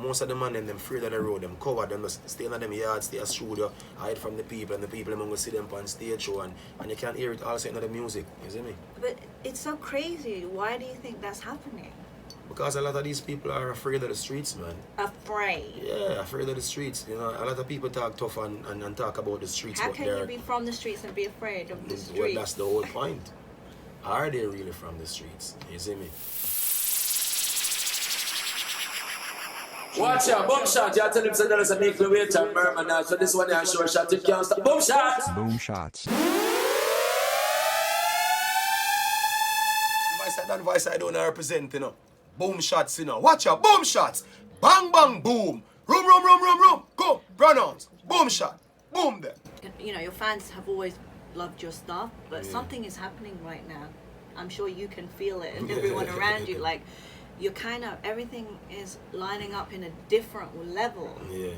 most of the man them afraid of the road, them cover them, just stay in them yards, stay a studio, hide from the people, and the people them going to see them on stage show, and you can't hear it also in the music, you see me? But it's so crazy. Why do you think that's happening? Because a lot of these people are afraid of the streets, man. Afraid? Yeah, afraid of the streets. You know, a lot of people talk tough and talk about the streets. How can you be from the streets and be afraid of the streets? Well, that's the whole point. Are they really from the streets? You see me? Watch out, boom shot. You have to listen to this and make the weight and murmur now. So this one is short shot. You can't stop. Boom shots. Boom shots. Voice I don't represent, you know. Boom shots, you know. Watch out, boom shots. Bang, bang, boom. Room. Go, pronounce. Boom shot. Boom there. You know, your fans have always loved your stuff, but something is happening right now. I'm sure you can feel it, and everyone around you, like, you're kind of, everything is lining up in a different level. Yeah.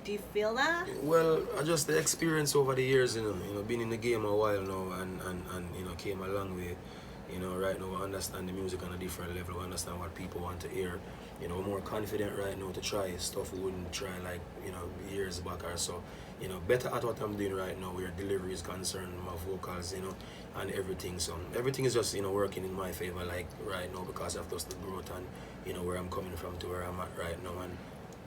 Do you feel that? Well, I just the experience over the years, you know, been in the game a while now, and you know, came a long way. You know, right now I understand the music on a different level. I understand what people want to hear. You know, more confident right now to try stuff we wouldn't try like, you know, years back or so. You know, better at what I'm doing right now where delivery is concerned, my vocals, you know, and everything. So everything is just, you know, working in my favor like right now because of just the growth and, you know, where I'm coming from to where I'm at right now. And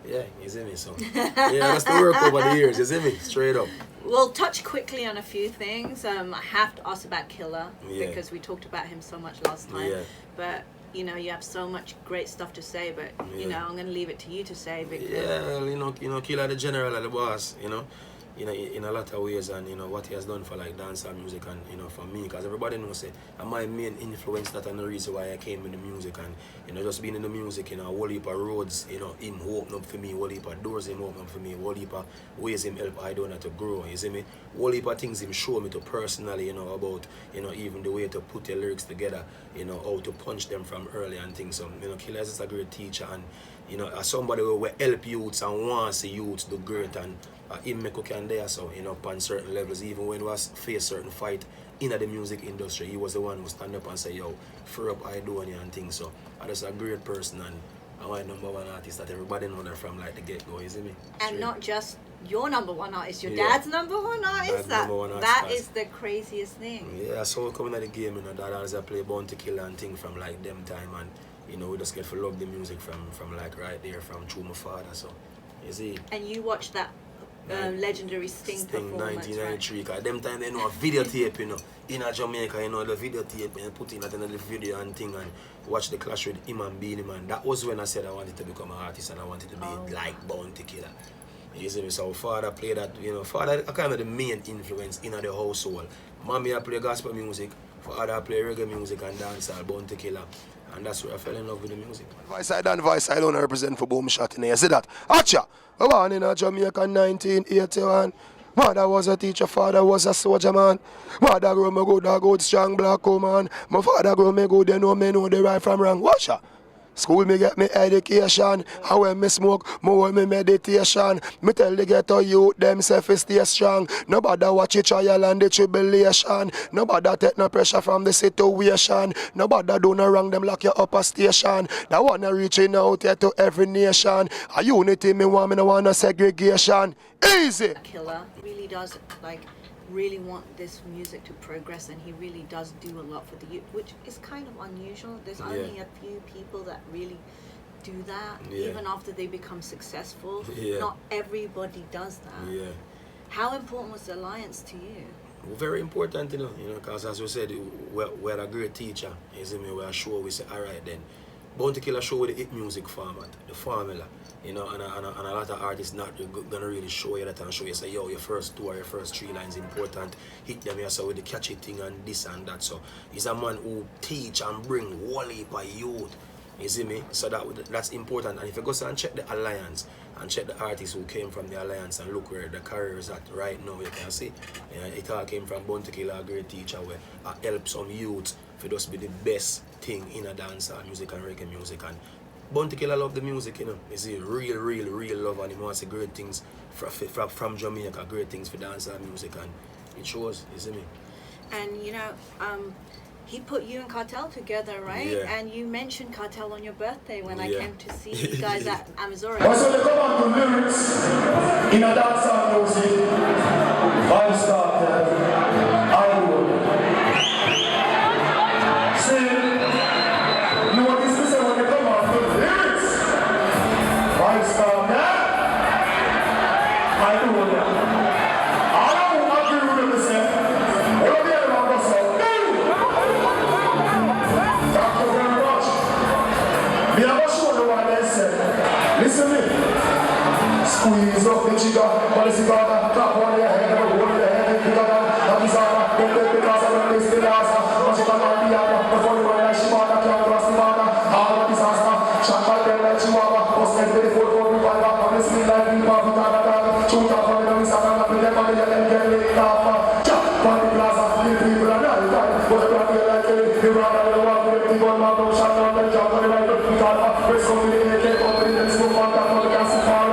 yeah, you see me, so yeah, that's the work over the years, you see me, straight up. We'll touch quickly on a few things. I have to ask about Killer because we talked about him so much last time. Yeah. But you know, you have so much great stuff to say, but you know, I'm gonna leave it to you to say because you know, Killer the general of the boss, you know, in a lot of ways, and you know what he has done for like dancehall music, and you know for me, because everybody knows say my main influence, that and the reason why I came in the music, and you know just being in the music, you know, a whole heap of roads, you know, him open up for me, a whole heap of doors him open up for me, a whole heap of ways him help Aidonia to grow, you see me, a whole heap of things him show me to personally, you know, about, you know, even the way to put your lyrics together, you know, how to punch them from early and things. So you know, Killer is a great teacher, and you know, as somebody who will help youths and wants to see youths do great, and him make okay and there, so you know, on certain levels, even when we face certain fight in the music industry, he was the one who stand up and say, yo, free up Aidonia and things. So I just a great person, and I'm my #1 artist that everybody know that from like the get-go, you see me? And not just your #1 artist, your dad's #1 artist. That is the craziest thing. Yeah, so coming at the game, you know, that as I play Bounty Killer and thing from like them time, and you know, we just get to love the music from like right there, from through my father, so you see. And you watched that legendary Sting performance, 1993, because them time they know a videotape, you know, in Jamaica, you know, the videotape, and put in that in the video and thing, and watch the clash with him and Beanie Man. That was when I said I wanted to become an artist, and I wanted to be like Bounty Killer. You see me? So father played that, you know, father kind of the main influence in the household. Mommy I play gospel music, father I play reggae music and dancehall, Bounty Killer. And that's where I fell in love with the music. Voice I don't represent for Boom Shot in here. See that? Acha! I born in Jamaica 1981. Mother was a teacher, father was a soldier man. Mother grew me good strong black woman. My father grew me good, they know me know the right from wrong. Watch ya! School me get me education, and when me smoke, more me meditation. Me tell the ghetto youth themself stay strong. Nobody watch the trial and the tribulation. Nobody take no pressure from the situation. Nobody do no wrong, them lock you up a station. That wanna reaching out here to every nation. A unity me want, me no want no segregation. Easy! Killer really does really want this music to progress, and he really does do a lot for the youth, which is kind of unusual. There's only a few people that really do that, even after they become successful. Not everybody does that. How important was the Alliance to you? Very important, you know, because as we said, we're a great teacher. You see me, we're sure we say, alright then. Bounty Killer show with the hit music format, the formula. You know, and a lot of artists not gonna really show you that and show you, say, yo, your first two or your first 3 lines important, hit them here so with the catchy thing and this and that. So he's a man who teach and bring whole heap of youth. You see me? So that's important. And if you go and check the Alliance and check the artists who came from the Alliance and look where the career is at right now, you can see it all came from Bounty Killer, a great teacher where help some youth for just be the best thing in a dancehall music and reggae music. And Bounty Killer love the music, you know. You see, real love, and he wants to great things from Jamaica, great things for dancehall music, and it shows, you see me. And you know, he put you and Cartel together, right? Yeah. And you mentioned Cartel on your birthday when I Yeah. came to see you guys at Amazora. Also, they come on to lyrics in a dancehall music. Five star, Aidonia. See, you know what this is when they come on to lyrics? Five star, Aidonia. I don't agree with them, say. What are they about to say? Thank you very much. Me have a show you what they say. Listen to me. Squeeze up the jigger, policy garden, clap on your head, hold your head, and pick up on the Zara, don't take the gas, and release the Gaza. Watch it on the piano, before you run like Shimada, can't cross the border. All the disaster, shot by them like Chihuahua, post like 24, on the screen like people, with all the dog, shoot up on the Misa, and the them on the yellow, get laid off. Chop on the plaza, the people are not tired, but the crowd feel like the rather the one with the one man, no shot on the job, on the right, the car, press on the AK, on the next move on, that on the gas, and fire.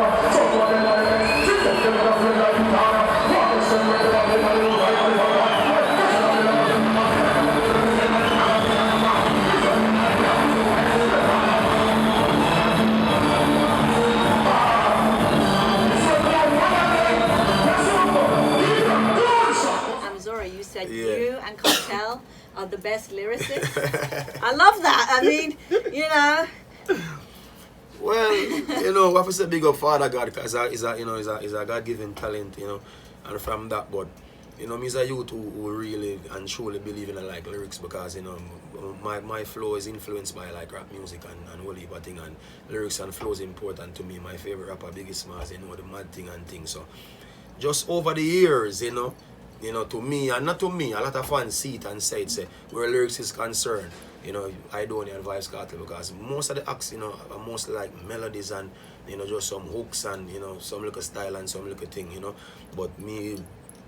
Amazora, you said you and Cartel are the best lyricists. I love that. I mean, you know. Well, you know, what I say big up Father God, because he's a God-given talent, you know, and from that, but, you know, me is a youth who really and truly believe in like lyrics, because, you know, my flow is influenced by like rap music and whole heap of thing, and lyrics and flow is important to me. My favorite rapper, Biggie Smalls, you know, the mad thing and thing. So, just over the years, you know, to me, and not to me, a lot of fans see it and say it, say, where lyrics is concerned, you know, Aidonia and Vibes Cartel, because most of the acts, you know, are mostly like melodies and, you know, just some hooks and, you know, some little style and some little thing, you know. But me,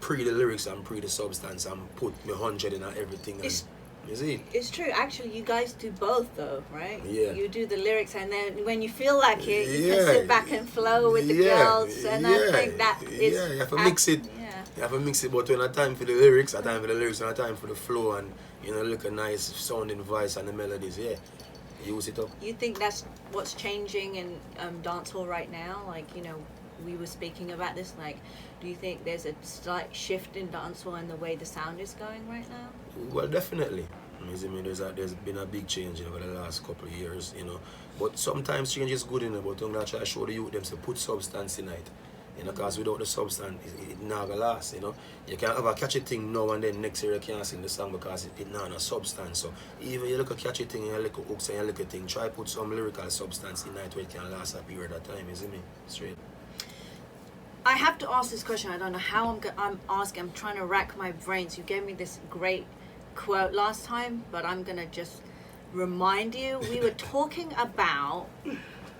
pre the lyrics and pre the substance, and put me 100 in everything. And, you see? It's true. Actually, you guys do both, though, right? Yeah. You do the lyrics, and then when you feel like it, you can sit back and flow with the girls. And I think that is... Yeah, you have to mix it. Yeah. You have to mix it, but when I time for the lyrics, I time for the lyrics, and I time for the flow, and, you know, look a nice sounding voice and the melodies, yeah. Use it up. You think that's what's changing in dancehall right now? Like, you know, we were speaking about this, like, do you think there's a slight shift in dancehall and the way the sound is going right now? Well, definitely. I mean, there's been a big change over the last couple of years, you know. But sometimes change is good, you know, but I'm going to try to show the youth them to put substance in it. You know, because without the substance, it not gonna last, you know. You can't have a catchy thing now and then next year you can't sing the song because it not a substance. So even you look a catchy thing and you look a hooks and you look a thing, try put some lyrical substance in it where it can last a period of time, you see me? Straight. I have to ask this question. I don't know how I'm asking. I'm trying to rack my brains. You gave me this great quote last time, but I'm gonna just remind you. We were talking about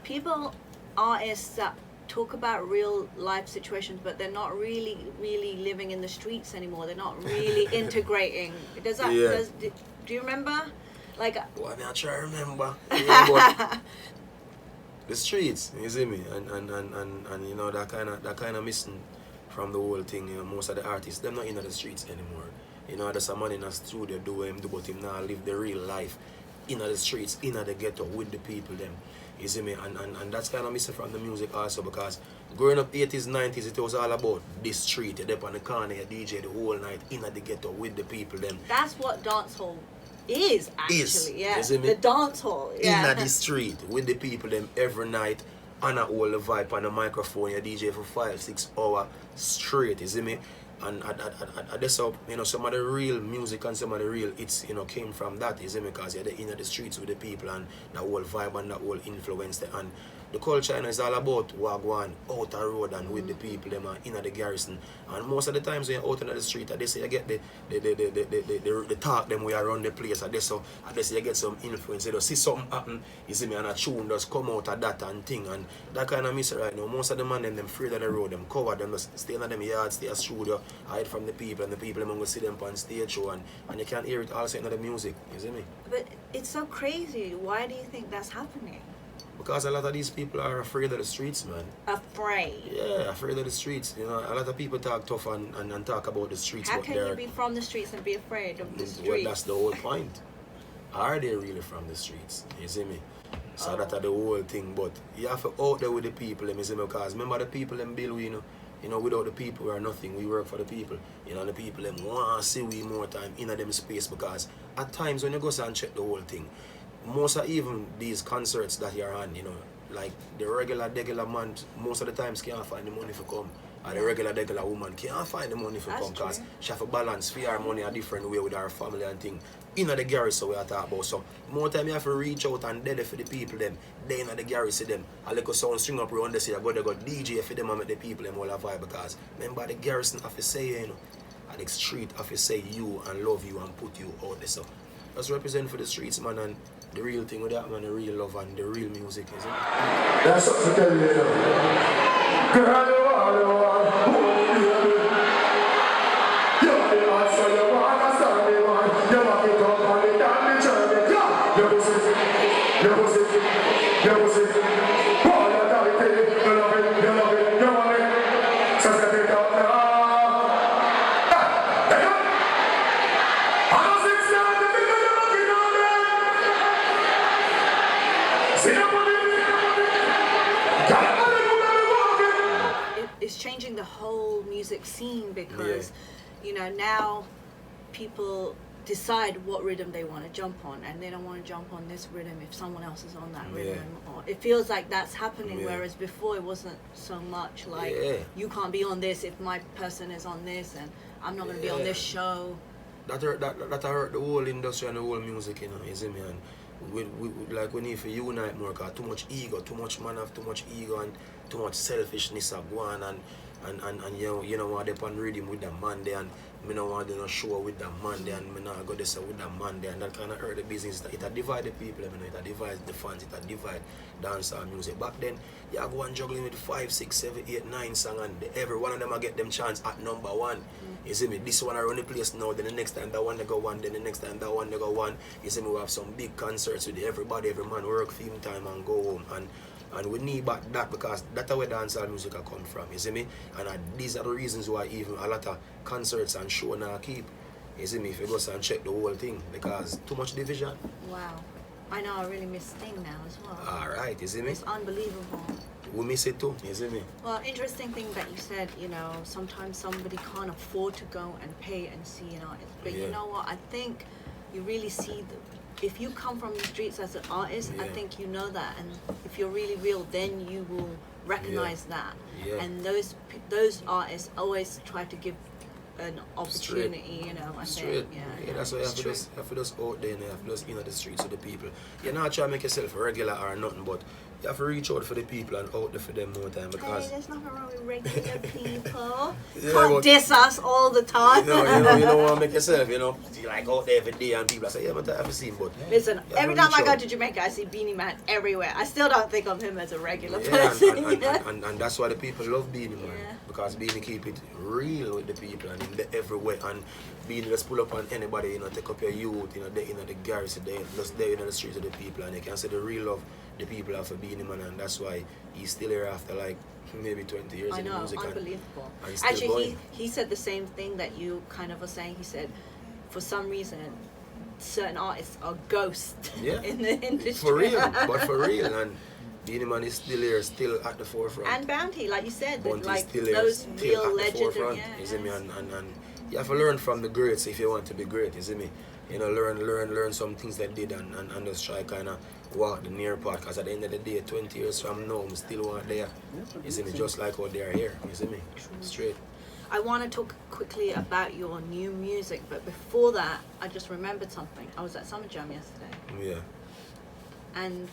people, artists that talk about real life situations, but they're not really living in the streets anymore. They're not really integrating. Does that? Yeah. Do you remember? Like. Well, I'm trying to remember. Yeah, the streets, you see me, and you know that kind of missing from the whole thing. You know, most of the artists, they're not in the streets anymore. You know, there's someone in a studio do but him now live the real life in the streets, in the ghetto with the people them. You see me, and that's kind of missing from the music also, because growing up 80s, 90s, it was all about this street. You're up on the corner, you DJ the whole night in the ghetto with the people them. That's what dancehall is actually, yeah. You see me? The dancehall, yeah. In the street with the people them every night, on a whole vibe on the microphone, you DJ for 5-6 hours straight, you see me? And that's how, you know, some of the real music and some of the real hits, you know, came from that, you see me? Because you're in the streets with the people and that whole vibe and that whole influence there. And the culture, you know, is all about wagwan, out the road and with the people them in the garrison. And most of the times when you're out in the street, they say you get the talk them way around the place. And they say you get some influence. You know, see something happen, you see me, and a tune just come out of that and thing. And that kind of miss it right now. Most of the man them afraid of the road, them cover them, just stay in them yards, stay at studio, hide from the people, and the people them go see them on stage show, and you can't hear it also in the music, you see me? But it's so crazy. Why do you think that's happening? Because a lot of these people are afraid of the streets, man. Afraid? Yeah, afraid of the streets. You know, a lot of people talk tough and talk about the streets. How can you be from the streets and be afraid of the streets? Well, that's the whole point. Are they really from the streets? You see me? So that's the whole thing. But you have to out there with the people, you see me? Because remember the people them build, you know, without the people we are nothing. We work for the people. You know, the people them want to see we more time in them space, because at times when you go and check the whole thing, most of even these concerts that you're on, you know, like the regular man, most of the times can't find the money for come. And the regular woman can't find the money for come, because she have to balance for her money a different way with her family and thing. In the garrison we are talking about. So more time you have to reach out and dead for the people them. They in the garrison them. I like a sound string up around this, they got DJ for them and make the people them all have vibe, because remember the garrison have to say, you know, and the street have to say you and love you and put you out there. So just represent for the streets, man, and the real thing with that, man, the real love and the real music, is it? That's what to tell you, you know. Girl, you want, who you you're the answer, you want to start the man. You want it up on the down the journey. You pussy, boy, you got it, you love it, you want it. So set it up now. It's changing the whole music scene, because you know, now people decide what rhythm they want to jump on, and they don't want to jump on this rhythm if someone else is on that rhythm, or it feels like that's happening, whereas before it wasn't so much like you can't be on this if my person is on this, and I'm not going to be on this show. That hurt the whole industry and the whole music, you know, you see me? And we need to unite more, because too much ego, too much man have too much ego and too much selfishness are going, and you know what, they on rhythm with the man there, and me no want to do no show with the man there, and me not go this with the man there, and that kind of hurt the business. It a divide the people, you know, it a divide the fans, it a divide dancehall music. Back then, you go and juggling with 5, 6, 7, 8, 9 songs, and every one of them I get them chance at number one. You see me? This one I run the place now, then the next time that one they go one, then the next time that one they go one. You see me? We have some big concerts with everybody, every man work theme time and go home, and we need back that, because that's where dancehall music come from, you see me? And these are the reasons why even a lot of concerts and show now keep, you see me, if you go and check the whole thing, because too much division. Wow. I know, I really miss Sting now as well. Alright, you see me? It's unbelievable. We miss it too, you see me? Well, interesting thing that you said, you know, sometimes somebody can't afford to go and pay and see an artist. But you know what, I think you really see if you come from the streets as an artist, I think you know that, and if you're really real, then you will recognize that. And those artists always try to give an opportunity, you know. I think, that's why you have to just out there, and you have to just in the streets with the people. You're not trying to make yourself regular or nothing, but you have to reach out for the people and out there for them more time, because there's nothing wrong with regular people. Can't diss us all the time. You don't want to make yourself, you know, like out there every day and people say, but I haven't seen, but listen, every time I go to Jamaica I see Beanie Man everywhere. I still don't think of him as a regular person. And that's why the people love Beanie Man, because Beanie keep it real with the people and in the everywhere, and Beanie just pull up on anybody, you know, take up your youth, you know, they in the garrison, they just there in the streets of the people, and you can see the real love the people have for Beanie Man, and that's why he's still here after like maybe 20 years in music. Unbelievable. And actually, he said the same thing that you kind of were saying. He said, for some reason, certain artists are ghosts in the industry. For real, but for real, and Beanie Man is still here, still at the forefront. And Bounty, like you said, like still here, those still real legendary. You see me? And you have to learn from the greats if you want to be great. You see me? You know, learn some things that did, and just try kind of walk the near part, because at the end of the day, 20 years from now, I'm still want there. You see me? Just like how they are here. You see me? Straight. I want to talk quickly about your new music, but before that, I just remembered something. I was at Summer Jam yesterday. Yeah. And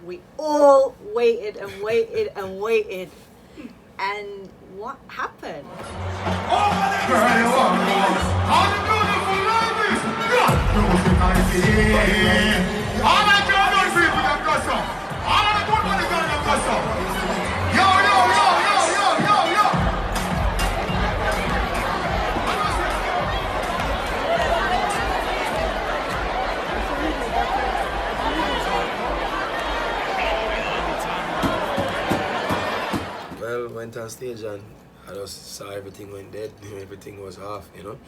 we all waited and waited and waited. And what happened? Well, went on stage and I just saw everything went dead, everything was off, you know.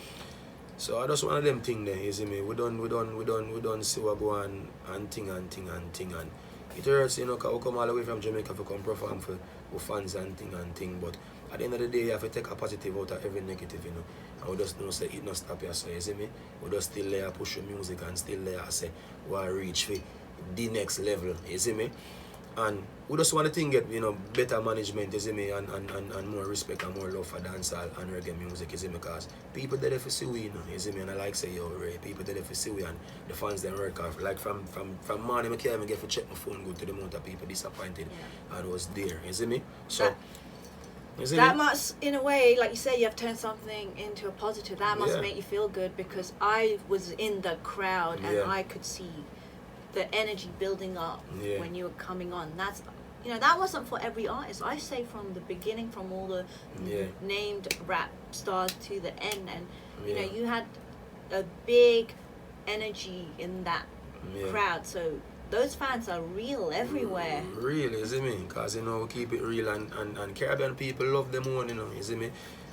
So I just one of them thing there, you see me. We done see what go on and thing and it hurts, you know, cause we come all the way from Jamaica to come perform for fans and thing. But at the end of the day, you have to take a positive out of every negative, you know. And we just know say it not stop here, so you see me. We just still there push the music and still there say we want to reach for the next level, you see me. And we just want to think get, you know, better management, you see me, and more respect and more love for dancehall and reggae music, you see me, because people there for see we, you know, you see me, and I like say, yo, Ray, people there for see we, and the fans them work off. Like from morning, I can't even get to check my phone, go to the amount of people disappointed, and I was there, you see me? So, that must, in a way, like you say, you have turned something into a positive. That must make you feel good, because I was in the crowd and I could see the energy building up when you were coming on. That's, you know, that wasn't for every artist. I say from the beginning, from all the named rap stars to the end, and you know, you had a big energy in that crowd. So those fans are real everywhere. Real, you see me? Because, you know, we keep it real, and Caribbean people love them more, you know, you see me?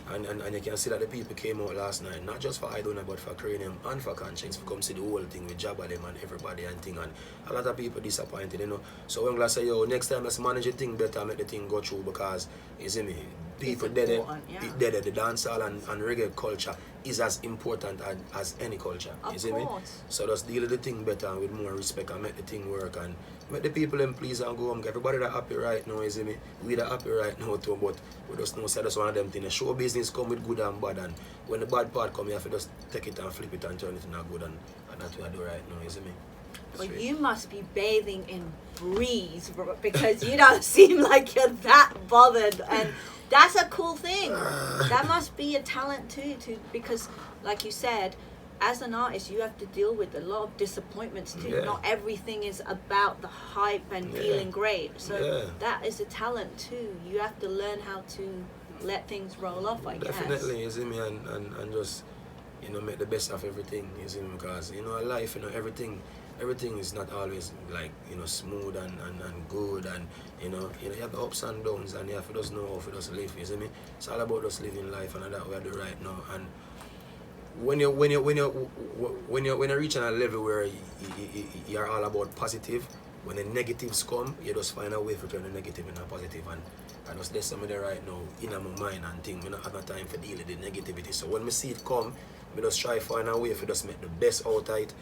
And you can see that the people came out last night, not just for Aidonia, but for Cranium and for Conscience, to come see the whole thing with Jabba them and everybody and thing. And a lot of people disappointed, you know. So when I say, yo, next time let's manage the thing better, make the thing go through, because, you see me, people dead, the dancehall and reggae culture is as important as any culture, you see me? So just deal with the thing better with more respect and make the thing work and make the people them please and go home. Everybody that happy right now, you see me? We that happy right now too, but we just know say that's one of them things. The show business come with good and bad, and when the bad part come, you have to just take it and flip it and turn it into good, and that's what I do right now, you see me? Well, you must be bathing in breeze, because you don't seem like you're that bothered, and that's a cool thing. That must be a talent too, because like you said, as an artist, you have to deal with a lot of disappointments too. Not everything is about the hype and feeling great. So that is a talent too. You have to learn how to let things roll off, I guess. Definitely, you see me, and just, you know, make the best of everything, you see me, because, you know, life, you know, everything is not always like, you know, smooth and good, and you know you have the ups and downs, and you have to just know how to just live, you see me? It's all about just living life, and that we do right now. And when you're reaching a level where you're all about positive, when the negatives come, you just find a way to turn the negative into positive, and just there's something there right now in my mind and thing. We don't have no time for dealing with the negativity. So when we see it come, we just try to find a way to just make the best out of it.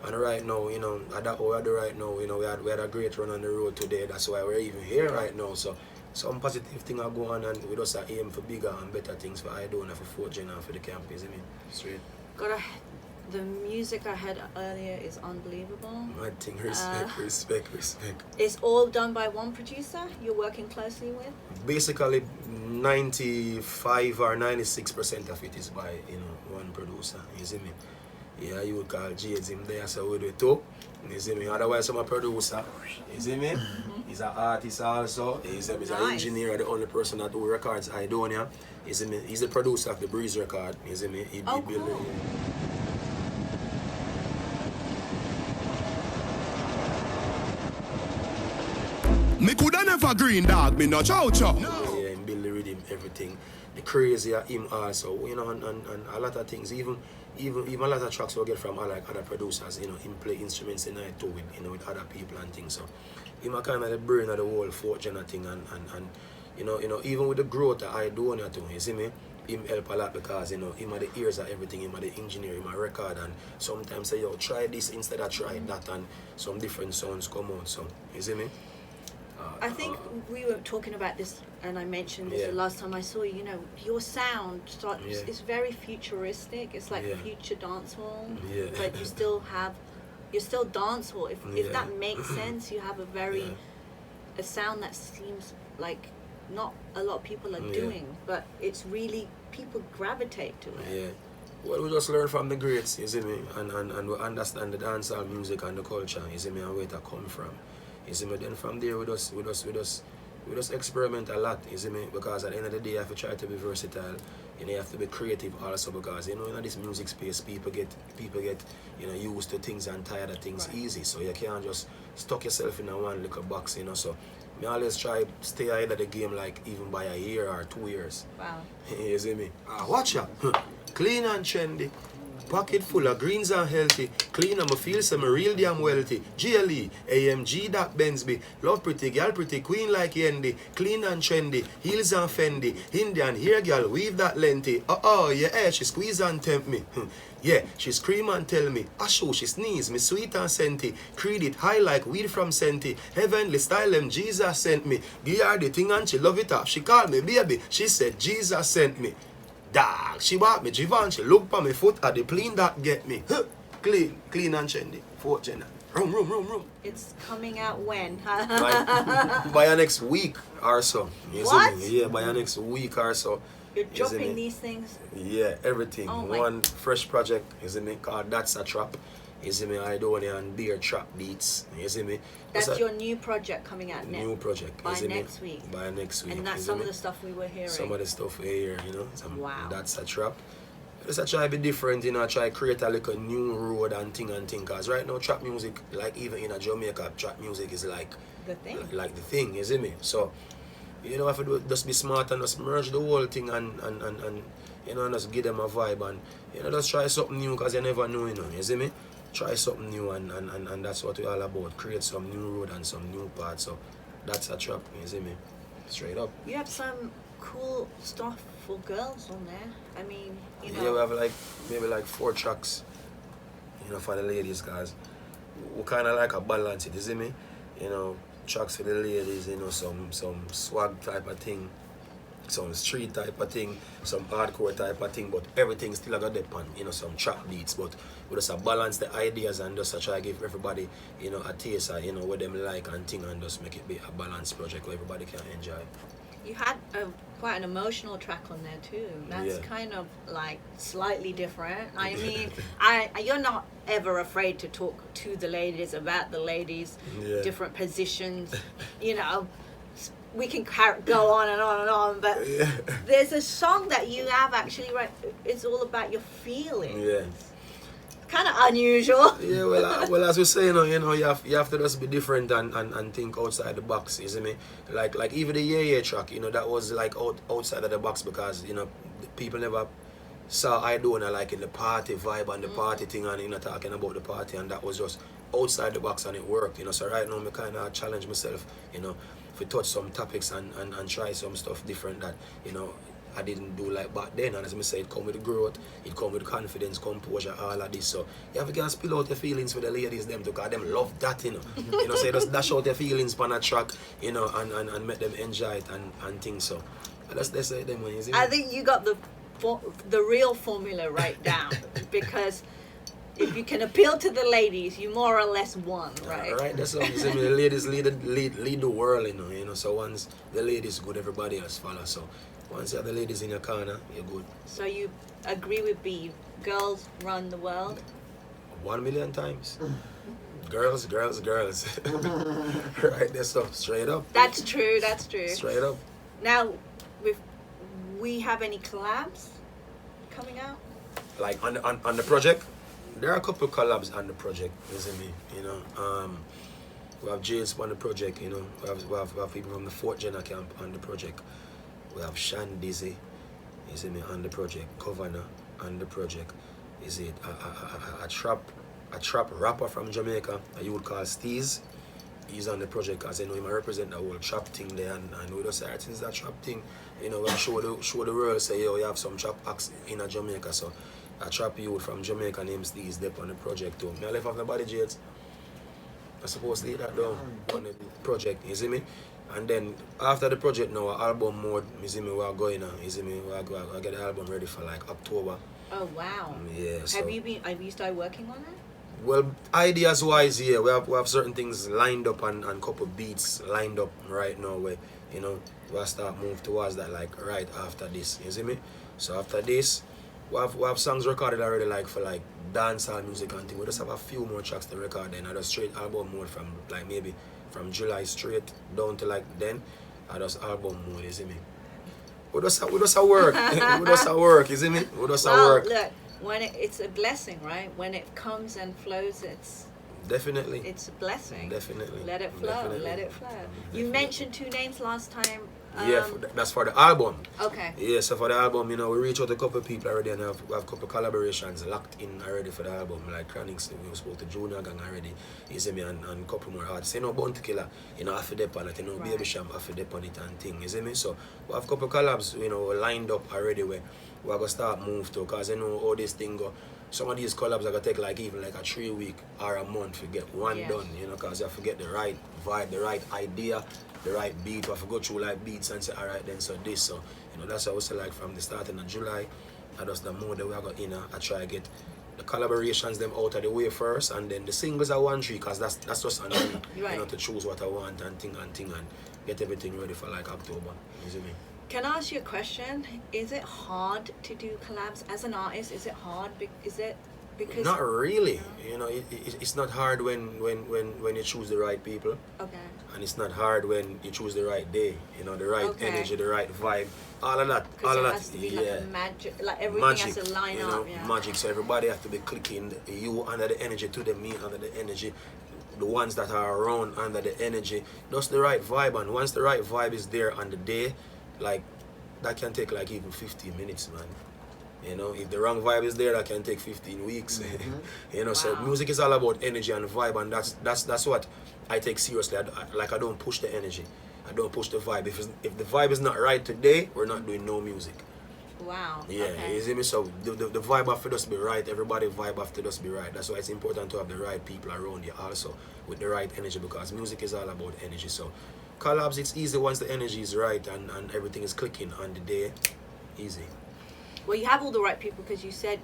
And right now, you know, at that what we do right now, you know, we had a great run on the road today. That's why we're even here right now. So some positive thing are going on, and we just aim for bigger and better things for Aidonia, for 4th Gen, and for the campus. I mean, straight. The music I had earlier is unbelievable. I think respect. It's all done by one producer you're working closely with? Basically, 95 or 96% of it is by, you know, one producer. You see me? Yeah, you would call Jades him there, so we do it too. You see me? Otherwise, I'm a producer. You see me? He's an artist also. He's an engineer, the only person that who records Aidonia. You see me? He's the producer of the Breeze record. You see me? He built cool. Me coulda never green dog, me no chow. Yeah, and build the rhythm, everything. The crazy of him also, you know, and a lot of things, even a lot of tracks we get from like other producers, you know, him play instruments in it too with, you know, with other people and things. So him a kind of the brain of the whole 4th Gen thing, and you know, even with the growth of Aidonia too, you see me? Him help a lot, because, you know, him are the ears of everything, him are the engineer, him a record, and sometimes say, yo, try this instead of try that, and some different sounds come out, so, you see me? I think we were talking about this, and I mentioned this the last time I saw you. You know, your sound is very futuristic. It's like future dancehall, but you're still dancehall. If that makes sense, you have a sound that seems like not a lot of people are doing, but it's really, people gravitate to it. Yeah. Well, we just learn from the greats, you see me, and we understand the dancehall music and the culture, you see me, and where it come from. You see me, then from there we just experiment a lot, you see me, because at the end of the day you have to try to be versatile, you know, you have to be creative also, because, you know, in this music space people get, you know, used to things and tired of things easy, so you can't just stuck yourself in a one little box, you know. So I always try stay ahead of the game like even by a year or 2 years. Wow. You see me? Watch out. Clean and trendy. Pocket full of greens and healthy. Clean and I feel some real damn wealthy. GLE, AMG that Bensby. Love pretty girl, pretty queen like Yendi. Clean and trendy. Heels and Fendi. Indian hair girl, weave that lengthy. Yeah, she squeeze and tempt me. Yeah, she scream and tell me. Asho, she sneeze, me sweet and scenty. Creed it high like weed from Senti. Heavenly style them Jesus sent me. Give her the thing and she love it up. She called me baby. She said Jesus sent me. Dog, she bought me Givenchy. Look for me foot at the clean that get me. Clean and trendy. 4th Gen. Room. It's coming out when? by the next week or so. You What? See me? Yeah, by the next week or so. You're You see me? dropping these things? Yeah, everything. Oh my- One fresh project, you see me, called That's a Trap. You see me, Aidonia and Beer Trap Beats. You see me? That's your new project coming out new project. by you see next me? week. By next week. And you that's see some me? of the stuff we were hearing. Some of the stuff we hear, you know. Wow. That's a Trap. Just I try to be different, you know, I try to create a little new road and thing. Cause right now trap music, like even in Jamaica, trap music is like The thing. Like the thing, you see me? So you know, if you do, just be smart and just merge the whole thing and you know, and just give them a vibe and you know, just try something new because you never know, you know, you see me? Try something new and that's what we're all about. Create some new road and some new parts. So that's a trap, you see me? Straight up. You have some cool stuff for girls on there. I mean, you know. Yeah, we have like maybe like 4 tracks, you know, for the ladies, cause we kind of like a balance it, you see me? You know, tracks for the ladies, you know, some swag type of thing, some street type of thing, some hardcore type of thing, but everything still got dip on, you know, some trap beats, but we just balance the ideas and just try to give everybody, you know, a taste of, you know, what them like and thing and just make it be a balanced project where everybody can enjoy. You had quite an emotional track on there too. That's kind of like slightly different. I mean, you're not ever afraid to talk to the ladies about the ladies, different positions. You know, we can go on and on and on. But there's a song that you have actually it's all about your feelings. Yeah. Kind of unusual. Yeah, well, as we say, you know, you have to just be different and think outside the box. You see me? Like even the Yeah track, you know, that was like outside of the box because you know people never saw Aidonia like in the party vibe and the party thing and you know talking about the party and that was just outside the box and it worked. You know, so right now I kind of challenge myself, you know, to touch some topics and try some stuff different that you know. I didn't do like back then, and as I say, it come with growth, it come with confidence, composure, all of this. So you have to spill out your feelings for the ladies, them because them love that, you know. You know, so you just dash out your feelings on a track, you know, and make them enjoy it and things. So that's them when you see. I think you got the real formula right down because if you can appeal to the ladies, you more or less won, right? Right, that's what I'm saying. The ladies lead the world, you know. So once the ladies good, everybody else follow. So once you have the ladies in your corner, you're good. So you agree with B, girls run the world? 1,000,000 times. Girls. Right, that's stuff straight up. That's true. Straight up. Now, we have any collabs coming out? Like on the project? There are a couple of collabs on the project, you see me, you know. We have Jace on the project, you know. We have people from the 4th Gen camp on the project. We have Shan Dizzy, you see me, on the project. Governor on the project. Is it a trap rapper from Jamaica, you would call Steez. He's on the project because I know him represent the whole trap thing there and we just say since that trap thing, you know, we show the world say yo, you have some trap acts in Jamaica. So a trap youth from Jamaica named Steez Dep on the project too. I left off the body jets. I supposed to lay that down on the project, you see me? And then after the project now, album mode, you see me, we are going on, you see me, I get the album ready for like October. Oh wow. Yeah. So. Have you started working on it? Well, ideas wise, yeah, we have certain things lined up and couple beats lined up right now where, you know, we'll start move towards that like right after this, you see me? So after this, we have songs recorded already like for like dancehall music and things. We just have a few more tracks to record then. I just straight album mode from like maybe from July straight down to like then. I just album mode, you see me? We just work. We just work, you see me? We just work. Look, when it's a blessing, right? When it comes and flows, it's Definitely. It's a blessing. Definitely. Let it flow. Definitely. Let it flow. Definitely. You mentioned 2 names last time. Yeah, that's for the album. Okay. Yeah, so for the album, you know, we reached out to a couple of people already, and we have a couple of collaborations locked in already for the album. Like Chronics, we spoke to Junior Gang already, you see me, and a couple more artists. You know, Bounty Killer, you know, After Dep on it, you know, Baby Sham, After Dep on it and thing, you see me? So we have a couple of collabs, you know, lined up already where we're going to start move to, because you know how this thing go. Some of these collabs are going to take like even like a 3 week or a month to get one done, you know, because you have to get the right vibe, the right idea, the right beat. We have to go through like beats and say, alright then, so this, so, you know, that's how I say like from the starting of July, and that's the mode that we are going to, I try to get the collaborations them out of the way first, and then the singles are 1-3, because that's just on me, you know, to choose what I want and thing and get everything ready for like October, you see me? Can I ask you a question? Is it hard to do collabs as an artist? Is it hard? Is it because not really? You know, it's not hard when you choose the right people. Okay. And it's not hard when you choose the right day. You know, the right energy, the right vibe, all of that, all of that. Has to be like magic, like everything has to line you up. know, magic. So everybody has to be clicking. You under the energy to them, me under the energy. The ones that are around under the energy. That's the right vibe, and once the right vibe is there on the day, like that can take like even 15 minutes, man. You know, if the wrong vibe is there, that can take 15 weeks. You know, so music is all about energy and vibe, and that's what I take seriously. I don't push the energy. I don't push the vibe. If the vibe is not right today, we're not doing no music. Wow. Yeah, okay. you see me? So the vibe have to just be right. Everybody vibe have to just be right. That's why it's important to have the right people around you also with the right energy, because music is all about energy. So collabs, it's easy once the energy is right and everything is clicking on the day. Easy. Well, you have all the right people, because you said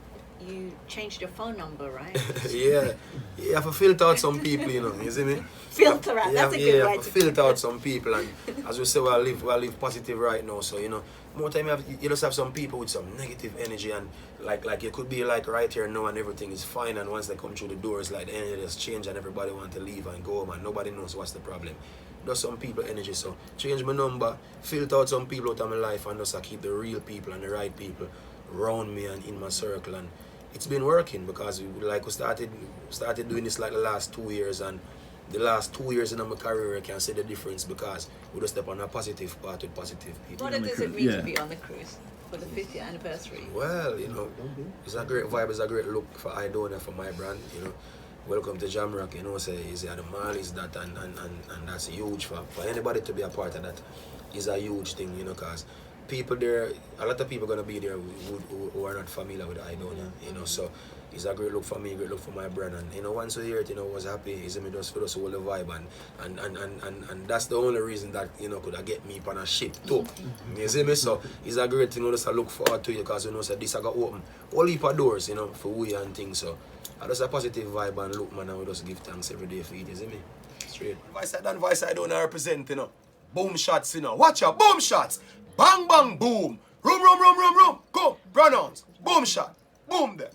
you changed your phone number, right? Yeah. You have to filter out some people, you know. You see me? Filter out. That's a good way to filter out some people, and as we say, we live positive right now. So you know, more time you just have some people with some negative energy, and like you could be like right here now and everything is fine, and once they come through the doors, like the energy just change and everybody want to leave and go home, and nobody knows what's the problem. There's some people energy, so change my number, filter out some people out of my life, and just keep the real people and the right people around me and in my circle. And it's been working, because we started doing this like the last 2 years, and the last 2 years in my career I can see the difference, because we just step on a positive part with positive people. What does it mean to be on the cruise for the 50th anniversary? Well, you know, it's a great vibe, it's a great look for Aidonia, for my brand, you know. Welcome to Jamrock, you know, say is the mall is that, and that's huge for anybody to be a part of that. Is a huge thing, you know, because people there, a lot of people gonna be there who are not familiar with Aidonia, you know, so it's a great look for me, great look for my brand, and you know, once we hear it, you know, I was happy. Is me just for us all the vibe, and that's the only reason that, you know, could have get me on a ship too. You see me? So it's a great thing, you know, just to look forward to it, because you know, so this I got open all heap of doors, you know, for we and things. So I just a positive vibe and look, man, and we just give thanks every day for it. You see me? Straight. Voice I don't represent, you know. Boom shots, you know. Watch out, boom shots. Bang bang boom. Room. Go. Pronounce. Boom shot. Boom there.